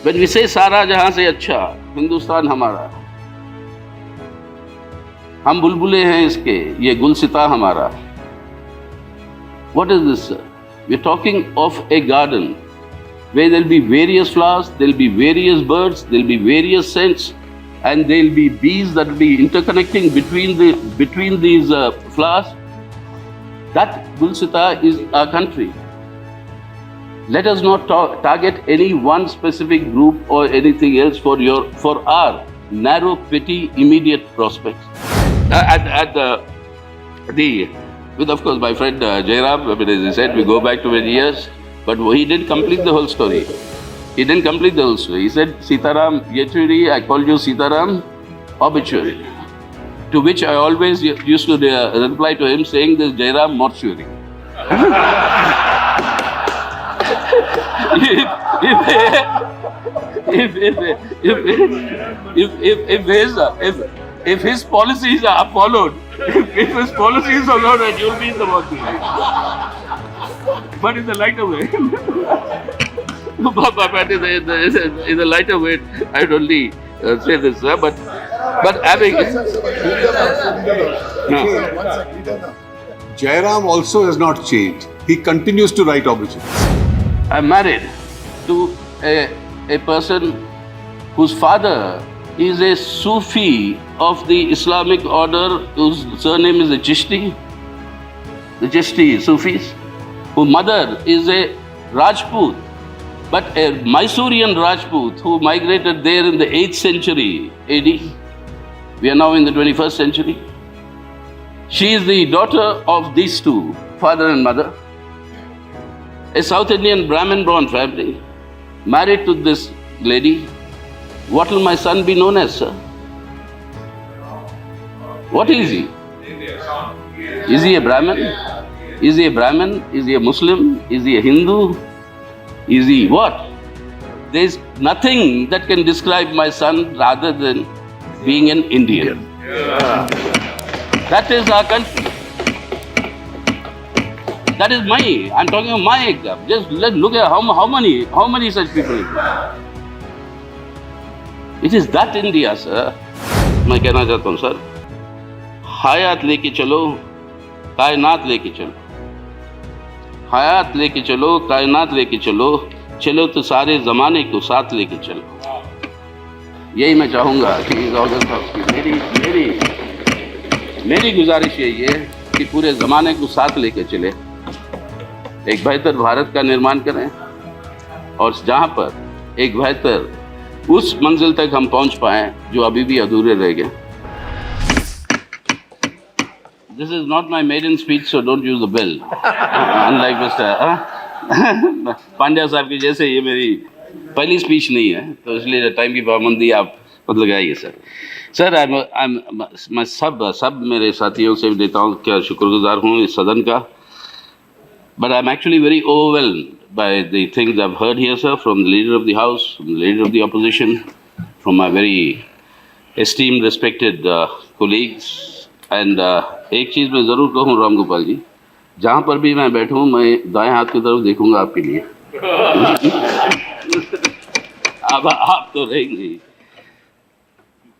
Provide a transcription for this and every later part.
When we say सारा जहां से अच्छा, हिंदुस्तान हमारा, हम बुलबुले हैं इसके, ये गुलसिता हमारा. What is this, sir? We're talking of a garden where there'll be various flowers, there'll be various birds, there'll be various scents, and there'll be bees that will be interconnecting between these flowers. That Gulsita is our country. Let us not target any one specific group or anything else for our narrow, petty, immediate prospects. With of course my friend Jairam, as he said, we go back to many years, but he didn't complete the whole story. He didn't complete the whole story. He said, Sitaram Yechury, I called you Sitaram Obituary. To which I always used to reply to him saying this Jairam Mortuary. If his policies are followed, if his policies are followed, you'll be in the mortuary. But in the lighter way. But in the lighter way, I would only say this, sir. But having Jairam also has not changed. He continues to write obituaries. I'm married to a person whose father is a Sufi of the Islamic order, whose surname is the Chishti Sufis, whose mother is a Rajput, but a Mysorean Rajput who migrated there in the 8th century AD. We are now in the 21st century. She is the daughter of these two, father and mother. A South Indian Brahmin-born family, married to this lady. What will my son be known as, sir? What is he? Is he a Brahmin? Is he a Brahmin? Is he a Muslim? Is he a Hindu? Is he what? There is nothing that can describe my son rather than being an Indian. That is our country. That is I'm talking of my example. Just look at how many such people it is. It is that India, sir. मैं कहना चाहता हूँ sir, हयात लेके चलो, कायनात लेके चलो. हयात लेके चलो, कायनात लेके चलो, चलो तो सारे ज़माने को साथ लेके चलो. यही मैं चाहूँगा कि इस ऑगस्ट हाउस की मेरी गुजारिश यही है कि पूरे ज़माने को साथ लेके चले, एक बेहतर भारत का निर्माण करें, और जहाँ पर एक बेहतर उस मंजिल तक हम पहुँच पाएँ जो अभी भी अधूरे रह गए. This is not my maiden speech, so don't use the bell. Unlike Mr. Pandya साहब की जैसे ये मेरी पहली स्पीच नहीं है, तो इसलिए टाइम की पाबंदी आप मत लगाइए सर. सर मैं सब मेरे साथियों से देता हूँ क्या शुक्रगुजार हूँ इस सदन का. But I'm actually very overwhelmed by the things I've heard here, sir, from the Leader of the House, from the Leader of the Opposition, from my very esteemed, respected colleagues. And एक चीज़ मैं ज़रूर कहूँ राम गोपाल जी, जहाँ पर भी मैं बैठूँ मैं दाएं हाथ की तरफ देखूँगा आपके लिए. अब आप तो रहेंगे.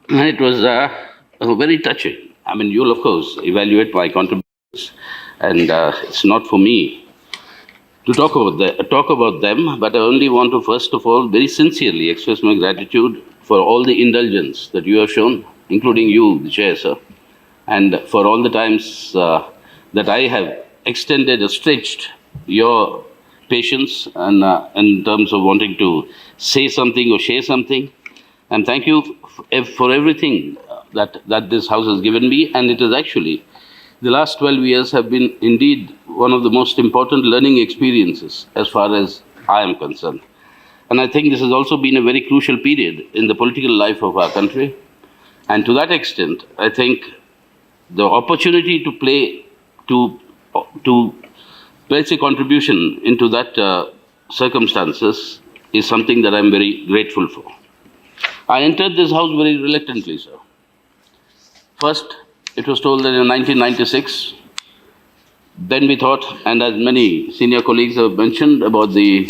It was very touching. I mean, you'll of course evaluate my contributions, and it's not for me to talk about them, but I only want to first of all very sincerely express my gratitude for all the indulgence that you have shown, including you, the chair, sir, and for all the times that I have extended or stretched your patience and in terms of wanting to say something or share something. And thank you for everything that this house has given me. And it is actually, the last 12 years have been indeed one of the most important learning experiences as far as I am concerned. And I think this has also been a very crucial period in the political life of our country. And to that extent, I think the opportunity to place a contribution into that circumstances is something that I'm very grateful for. I entered this house very reluctantly, sir. First, it was told that in 1996, then we thought, and as many senior colleagues have mentioned about the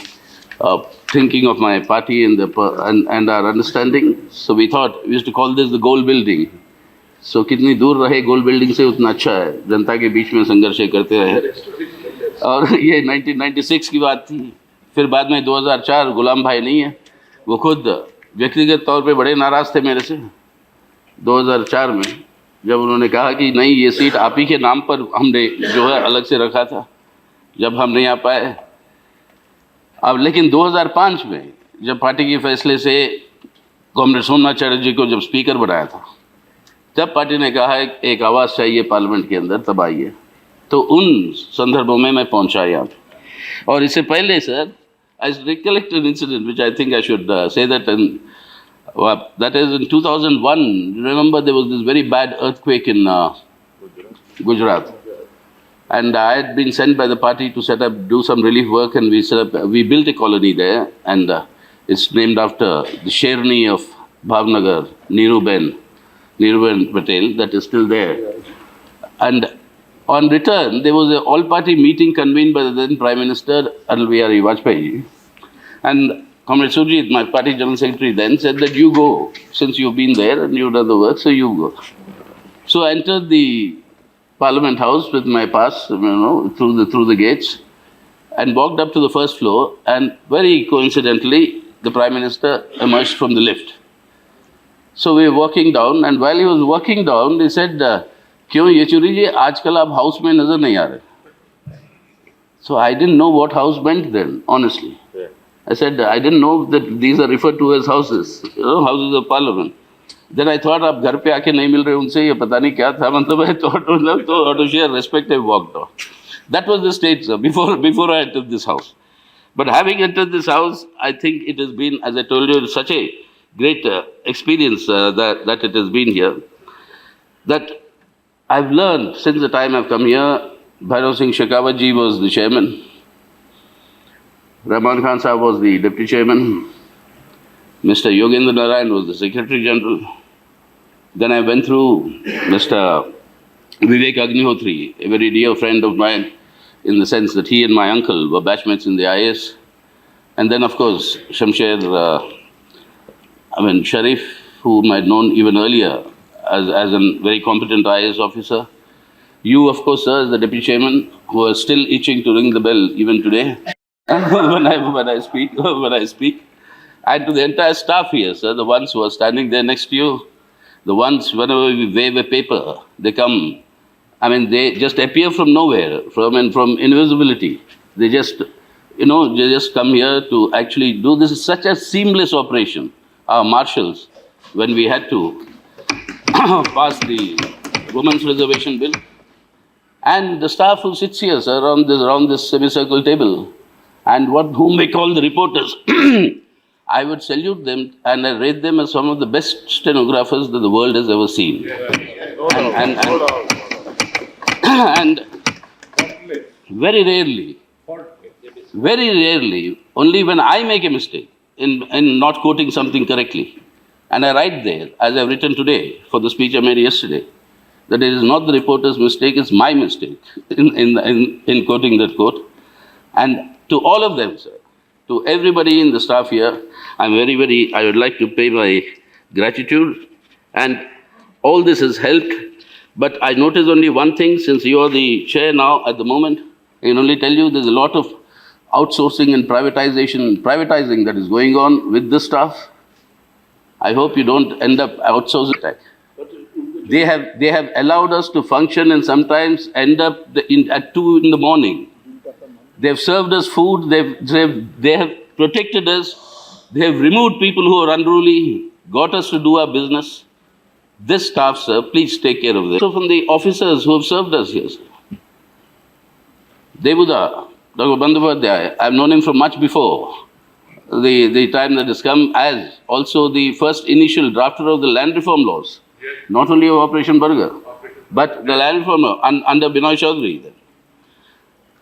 thinking of my party and, and our understanding. So we thought, we used to call this the goal building. So कितनी दूर रहे गोल building से उतना अच्छा है, जनता के बीच में संघर्ष करते रहे। और ये 1996 की बात थी। फिर बाद में 2004 गुलाम भाई नहीं है, वो खुद व्यक्तिगत तौर पे बड़े नाराज़ थे मेरे से 2004 में, जब उन्होंने कहा कि नहीं, ये सीट आप ही के नाम पर हमने जो है अलग से रखा था, जब हम नहीं आ पाए। अब लेकिन 2005 में जब पार्टी के फैसले से कॉमरेड सोमनाथ चटर्जी को जब स्पीकर बनाया था, तब पार्टी ने कहा है एक आवाज़ चाहिए पार्लियामेंट के अंदर, तब आइए। तो उन संदर्भों में मैं पहुंचा यहाँ पे। और इससे पहले sir, I recollect an incident which I think I should say that that is in 2001. Remember, there was this very bad earthquake in Gujarat, and I had been sent by the party to do some relief work, and we built a colony there, and it's named after the Sherni of Bhavnagar, Neeruben Patel, that is still there. And on return, there was an all-party meeting convened by the then Prime Minister Atal Bihari Vajpayee, and Comrade Surjit, my party General Secretary then, said that you go, since you've been there and you've done the work, so you go. So I entered the Parliament House with my pass, through the gates, and walked up to the first floor, and very coincidentally, the Prime Minister emerged from the lift. So we were walking down, and while he was walking down, he said, "Kyun Yechury ji, aajkal aap house mein nazar nahi aa rahe." So I didn't know what house meant then, honestly. I said, I didn't know that these are referred to as houses, houses of parliament. Then I thought, आप घर पे आके नहीं मिल रहे उनसे, ये पता नहीं क्या था, मतलब I thought, out of sheer respect, I walked on. That was the state, sir, before I entered this house. But having entered this house, I think it has been, as I told you, such a great experience that it has been here, that I've learned since the time I've come here. Bhairav Singh Shekhawat ji was the chairman. Rahman Khan Sahab was the deputy chairman. Mr. Yogendra Narayan was the secretary general. Then I went through Mr. Vivek Agnihotri, a very dear friend of mine, in the sense that he and my uncle were batchmates in the IAS. And then, of course, Shamsher, Sharif, whom I'd known even earlier as a very competent IAS officer. You, of course, sir, as the deputy chairman, who are still itching to ring the bell even today. when I speak, and to the entire staff here, sir, the ones who are standing there next to you, the ones, whenever we wave a paper, they come. They just appear from nowhere, from invisibility. They just, they just come here to actually do this. Is such a seamless operation. Our marshals, when we had to pass the Women's Reservation Bill, and the staff who sits here, sir, around this semicircle table, and whom we call the reporters, I would salute them, and I rate them as some of the best stenographers that the world has ever seen. And very rarely, only when I make a mistake in not quoting something correctly, and I write there, as I've written today for the speech I made yesterday, that it is not the reporter's mistake, it's my mistake in quoting that quote. And to all of them, sir, to everybody in the staff here, I would like to pay my gratitude. And all this has helped. But I notice only one thing, since you are the chair now at the moment, I can only tell you there's a lot of outsourcing and privatizing that is going on with the staff. I hope you don't end up outsourcing that. They have allowed us to function and sometimes end up at 2 in the morning. They've served us food, they have protected us, they have removed people who are unruly, got us to do our business. This staff, sir, please take care of this. So from the officers who have served us here, sir. Devuda, Dr. Bandyopadhyay, I've known him from much before the time that has come, as also the first initial drafter of the land reform laws, not only of Operation Burger, but the land reform law under Binoy Chaudhary.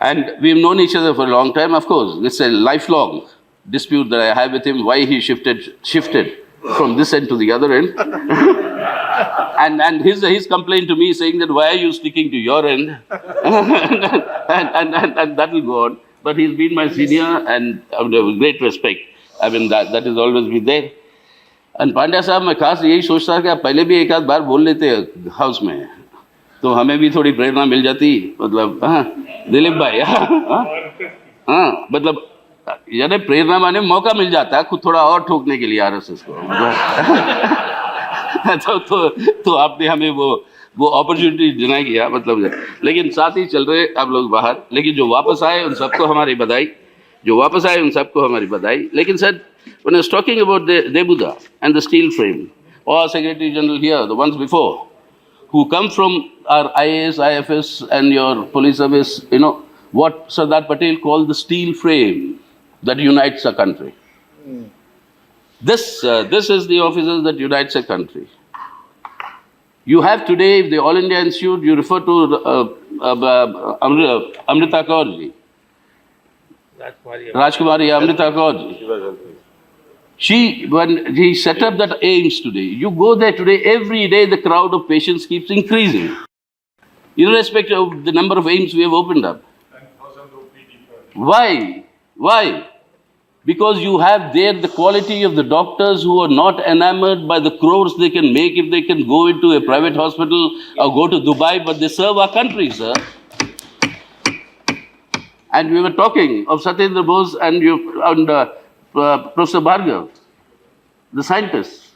And we've known each other for a long time, of course. It's a lifelong dispute that I have with him, why he shifted from this end to the other end. and his complaint to me saying that, why are you sticking to your end? and that will go on. But he's been my senior and I have great respect. I mean, that is always be there. And Pandya साहब, मैं खास यही सोचता था कि आप पहले भी एक आध बार बोल लेते हाउस में, तो हमें भी थोड़ी प्रेरणा मिल जाती. मतलब हाँ दिलीप भाई, हाँ मतलब यानी प्रेरणा माने मौका मिल जाता है खुद थोड़ा और ठोकने के लिए आरएसएस को. तो आपने हमें वो अपॉर्चुनिटी डिनाई किया, मतलब. लेकिन साथ ही चल रहे आप लोग बाहर, लेकिन जो वापस आए उन सबको हमारी बधाई, लेकिन sir, when I was talking about Debuda and the steel frame, or Secretary General here, the ones before, who come from our IAS, IFS and your police service, what Sardar Patel called the steel frame that unites a country. This is the officers that unites a country. You have today, the All India Institute, you refer to Amrita Kaur ji. Rajkumari Amrita Kaur ji. When he set up that AIMS today, you go there today, every day the crowd of patients keeps increasing, irrespective of the number of AIMS we have opened up. Why? Because you have there the quality of the doctors who are not enamored by the crores they can make if they can go into a private hospital or go to Dubai, but they serve our country, sir. And we were talking of Satyendra Bose and Professor Bhargav, the scientists.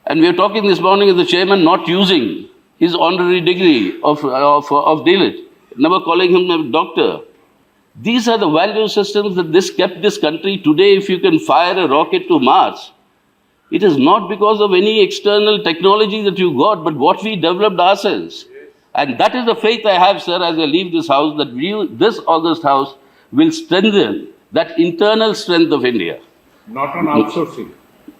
And we were talking this morning of the chairman not using his honorary degree of DLIT, never calling him a doctor. These are the value systems that kept this country today. If you can fire a rocket to Mars, it is not because of any external technology that you got, but what we developed ourselves. And that is the faith I have, sir, as I leave this house, that this August House will strengthen that internal strength of India. Not on outsourcing.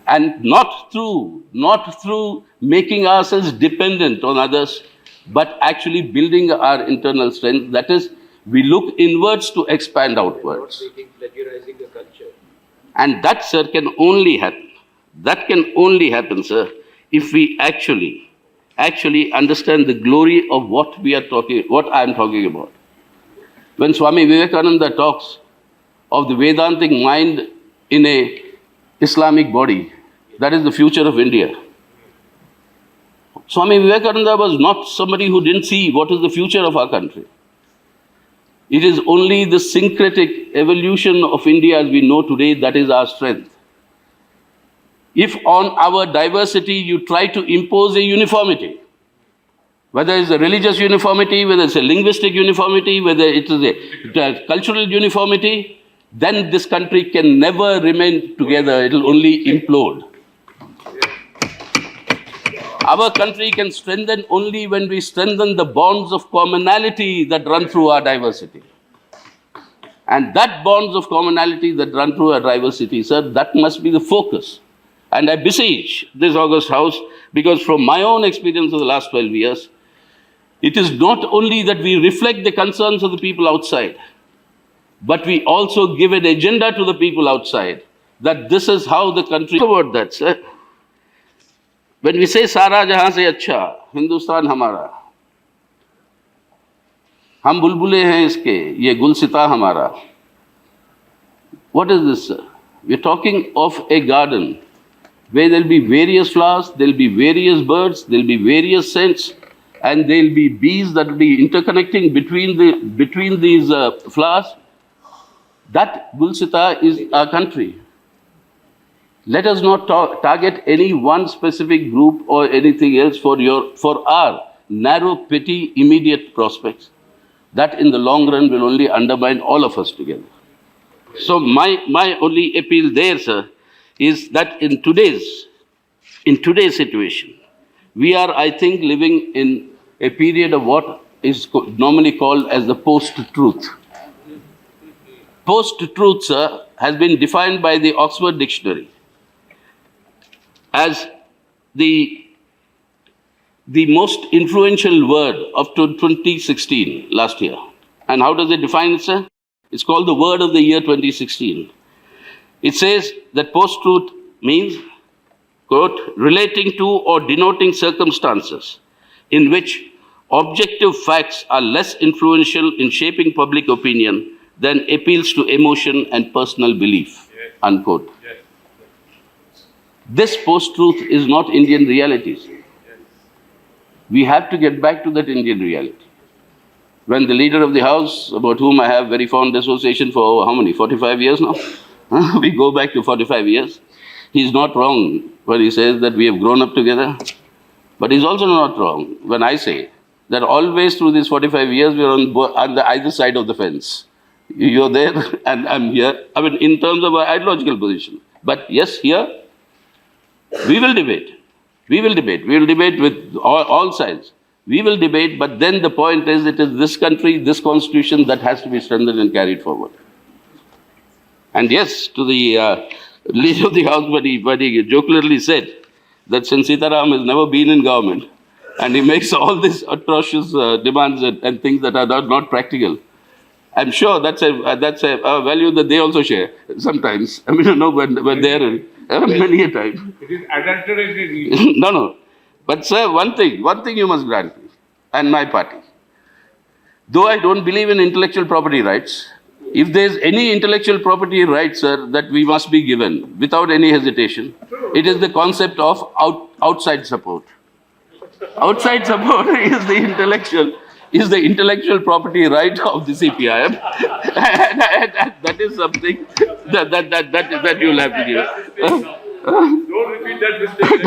And not through making ourselves dependent on others, but actually building our internal strength. That is, we look inwards to expand outwards. Plagiarizing the culture. And that, sir, can only happen. That can only happen, sir, if we actually understand the glory of what I am talking about. When Swami Vivekananda talks of the Vedantic mind in a Islamic body, that is the future of India. Swami Vivekananda was not somebody who didn't see what is the future of our country. It is only the syncretic evolution of India as we know today that is our strength. If on our diversity you try to impose a uniformity, whether it's a religious uniformity, whether it's a linguistic uniformity, whether it is a cultural uniformity, then this country can never remain together. It will only implode. Our country can strengthen only when we strengthen the bonds of commonality that run through our diversity. And that bonds of commonality that run through our diversity, sir, that must be the focus. And I beseech this August House, because from my own experience of the last 12 years, it is not only that we reflect the concerns of the people outside, but we also give an agenda to the people outside, that this is how the country... About that, sir. When we say Sara Jahan se Acha, Hindustan Hamara, हम बुलबुले हैं इसके, ये गुलसिता हमारा. What is this, sir? We're talking of a garden where there'll be various flowers, there'll be various birds, there'll be various scents, and there'll be bees that will be interconnecting between these flowers. That Gulsita is our country. Let us not target any one specific group or anything else for our narrow, petty, immediate prospects. That in the long run will only undermine all of us together. So my only appeal there, sir, is that in today's situation, we are, I think, living in a period of what is normally called as the post-truth. Post-truth, sir, has been defined by the Oxford Dictionary as the most influential word of 2016, last year. And how does it define it, sir? It's called the word of the year 2016. It says that post-truth means, quote, relating to or denoting circumstances in which objective facts are less influential in shaping public opinion than appeals to emotion and personal belief, unquote. This post-truth is not Indian realities. We have to get back to that Indian reality. When the leader of the house, about whom I have very fond association for how many, 45 years now? We go back to 45 years. He's not wrong when he says that we have grown up together. But he's also not wrong when I say that always through these 45 years, we are on the either side of the fence. You're there and I'm here. I mean, in terms of our ideological position. But yes, here, we will debate. We will debate. We will debate with all sides. We will debate, but then the point is, it is this country, this constitution that has to be strengthened and carried forward. And yes, to the leader of the house, but he jocularly said that since Sitaram has never been in government, and he makes all these atrocious demands and things that are not practical, I'm sure that's a value that they also share sometimes. I mean, you know, when they're in, many a time. It is adulterated. No. But sir, one thing you must grant me, and my party. Though I don't believe in intellectual property rights, if there's any intellectual property right, sir, that we must be given without any hesitation, it is the concept of outside support. Outside support is the intellectual property right of the CPI. and that is something that you'll have to give. Don't repeat that mistake.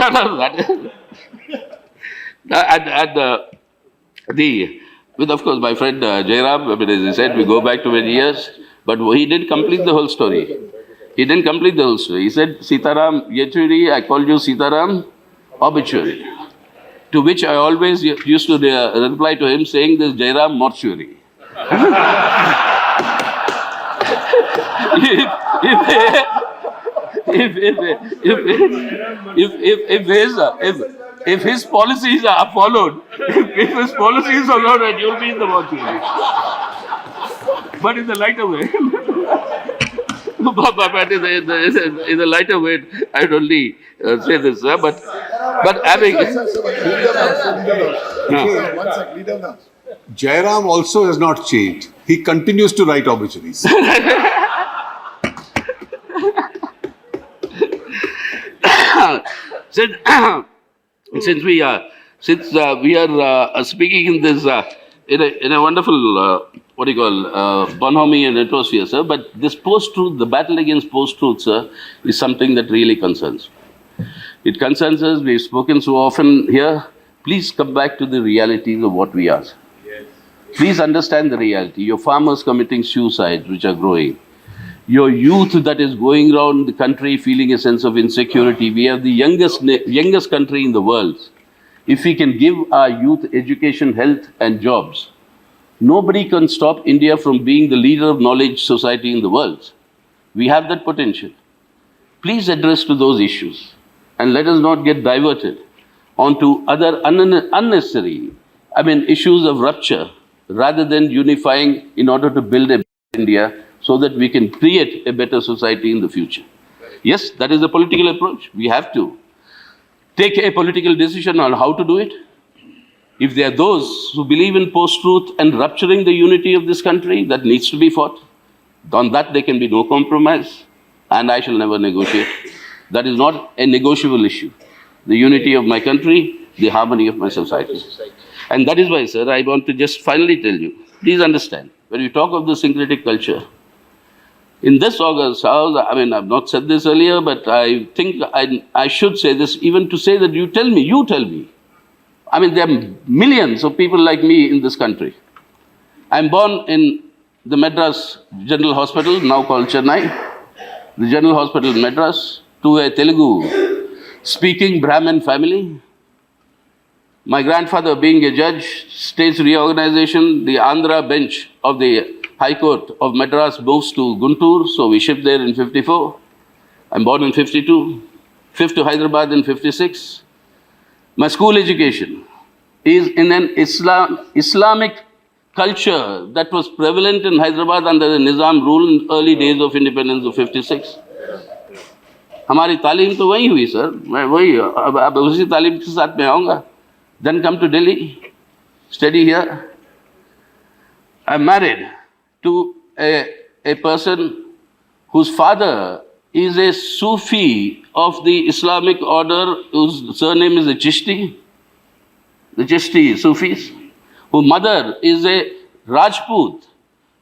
With of course my friend Jairam, I mean, as he said, we go back to many years, but he didn't complete the whole story. He didn't complete the whole story. He said, Sitaram Yechury, I called you Sitaram Obituary. To which I always used to reply to him saying this Jairam Mortuary. If his policies are followed, if his policies are followed, you'll be in the mortuary. But in the lighter way. But in the lighter way, I'd only say this, sir. But having. Jairam also has not changed. He continues to write obituaries. Since we are speaking in this in a wonderful bonhomie and atmosphere, sir. But this post-truth, the battle against post-truth, sir, is something that really concerns me. It concerns us. We've spoken so often here. Please come back to the realities of what we are. Yes. Please understand the reality. Your farmers committing suicides, which are growing. Your youth that is going around the country feeling a sense of insecurity. We have the youngest country in the world. If we can give our youth education, health and jobs, nobody can stop India from being the leader of knowledge society in the world. We have that potential. Please address to those issues and let us not get diverted onto other unnecessary, issues of rupture rather than unifying in order to build a better India so that we can create a better society in the future. Yes, that is a political approach. We have to take a political decision on how to do it. If there are those who believe in post-truth and rupturing the unity of this country, that needs to be fought. On that there can be no compromise, and I shall never negotiate. That is not a negotiable issue. The unity of my country, the harmony of my society. And that is why, sir, I want to just finally tell you, please understand, when we talk of the syncretic culture, in this August house, I've not said this earlier, but I think I should say this, even to say that you tell me. There are millions of people like me in this country. I'm born in the Madras General Hospital, now called Chennai, the General Hospital in Madras, to a Telugu-speaking Brahmin family. My grandfather being a judge, state's reorganization, the Andhra bench of the High Court of Madras moves to Guntur, so we shipped there in 54. I'm born in 52, fifth to Hyderabad in 56. My school education is in an Islamic culture that was prevalent in Hyderabad under the Nizam rule in early days of independence of 56. हमारी तालीम तो वही हुई sir, मैं वही अब उसी तालीम के साथ में आऊँगा. Then come to Delhi, study here. I'm married to a a person whose father is a Sufi of the Islamic order whose surname is the Chishti Sufis, whose mother is a Rajput,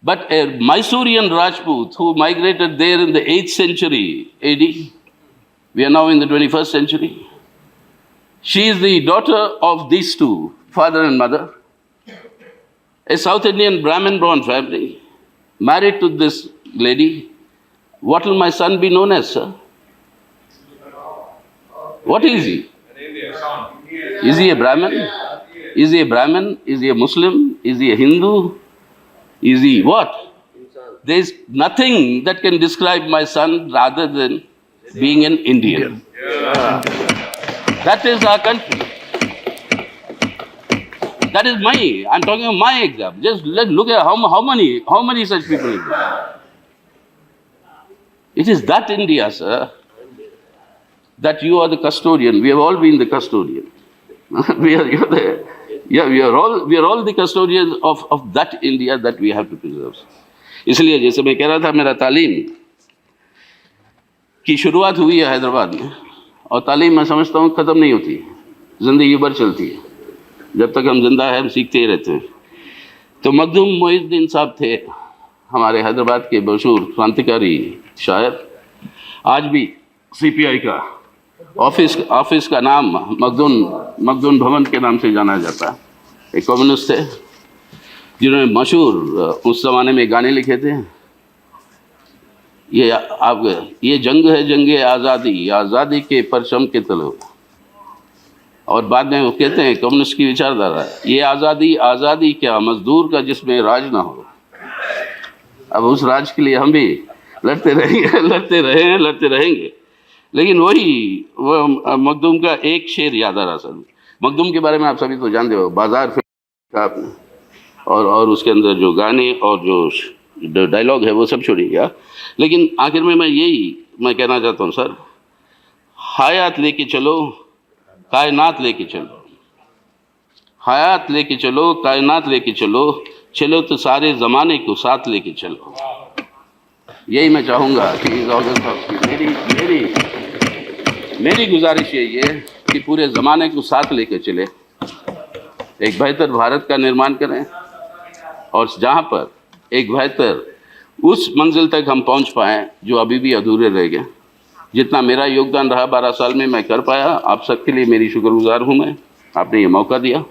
but a Mysorean Rajput who migrated there in the 8th century AD. We are now in the 21st century. She is the daughter of these two, father and mother. A South Indian Brahmin-born family, married to this lady. What will my son be known as, sir? What is he? Is he a Brahmin? Is he a Brahmin? Is he a Muslim? Is he a Hindu? Is he what? There is nothing that can describe my son rather than being an Indian. That is our country. That is I'm talking of my example. Just look at how many such people are there. It is that India, sir, that you are the custodian. We have all been the custodian. we are all the custodians of that India that we have to preserve. इसलिए जैसे मैं कह रहा था, मेरा तालीम की शुरुआत हुई है हैदराबाद में, और तालीम मैं समझता हूँ ख़त्म नहीं होती, ज़िंदगी भर चलती है। जब तक हम जिंदा हैं हम सीखते ही रहते हैं। तो मखदूम मोइनुद्दीन साहब थे हमारे हैदराबाद के मशहूर क्रांतिकारी शायर। आज भी CPI का ऑफिस का नाम मखदूम भवन के नाम से जाना जाता है। एक कम्युनिस्ट थे जिन्होंने मशहूर उस ज़माने में गाने लिखे थे, ये जंग है जंगे आज़ादी के परचम के तले। और बाद में वो कहते हैं कम्युनिस्ट की विचारधारा, ये आज़ादी क्या मजदूर का जिसमें राज ना हो। अब उस राज के लिए हम भी लड़ते रहेंगे। लेकिन वो मखदूम का एक शेर याद आ रहा सर। मखदूम के बारे में आप सभी तो जानते हो, बाजार फिल्म आपने, और उसके अंदर जो गाने और जो डायलॉग है वो सब छोड़िएगा। लेकिन आखिर में मैं कहना चाहता हूँ सर, हयात लेके चलो कायनात लेके चलो, हयात लेके चलो कायनात लेके चलो तो सारे ज़माने को साथ लेके चलो। यही मैं चाहूँगा कि इस अगस्त की मेरी गुजारिश यही है कि पूरे ज़माने को साथ लेके चले, एक बेहतर भारत का निर्माण करें, और जहाँ पर एक बेहतर उस मंजिल तक हम पहुँच पाएँ जो अभी भी अधूरे रह गए। जितना मेरा योगदान रहा 12 साल में मैं कर पाया, आप सबके लिए मेरी शुक्रगुजार हूँ मैं, आपने ये मौका दिया।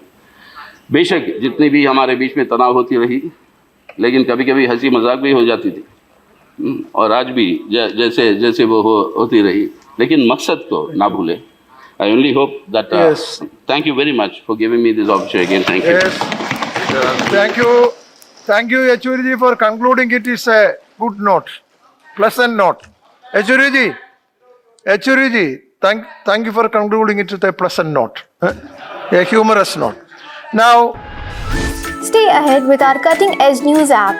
बेशक जितनी भी हमारे बीच में तनाव होती रही, लेकिन कभी कभी हंसी मजाक भी हो जाती थी, और आज भी जैसे वो होती रही, लेकिन मकसद को ना भूले। I only hope that thank you very much for giving me this opportunity again. Thank you. Thank you, Yechury ji, for concluding it is a good note, pleasant note. Yechury ji, thank you for concluding it with a pleasant note, a humorous note. Now, stay ahead with our cutting-edge news app.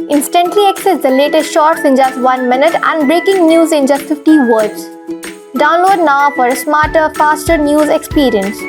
Instantly access the latest shorts in just 1 minute and breaking news in just 50 words. Download now for a smarter, faster news experience.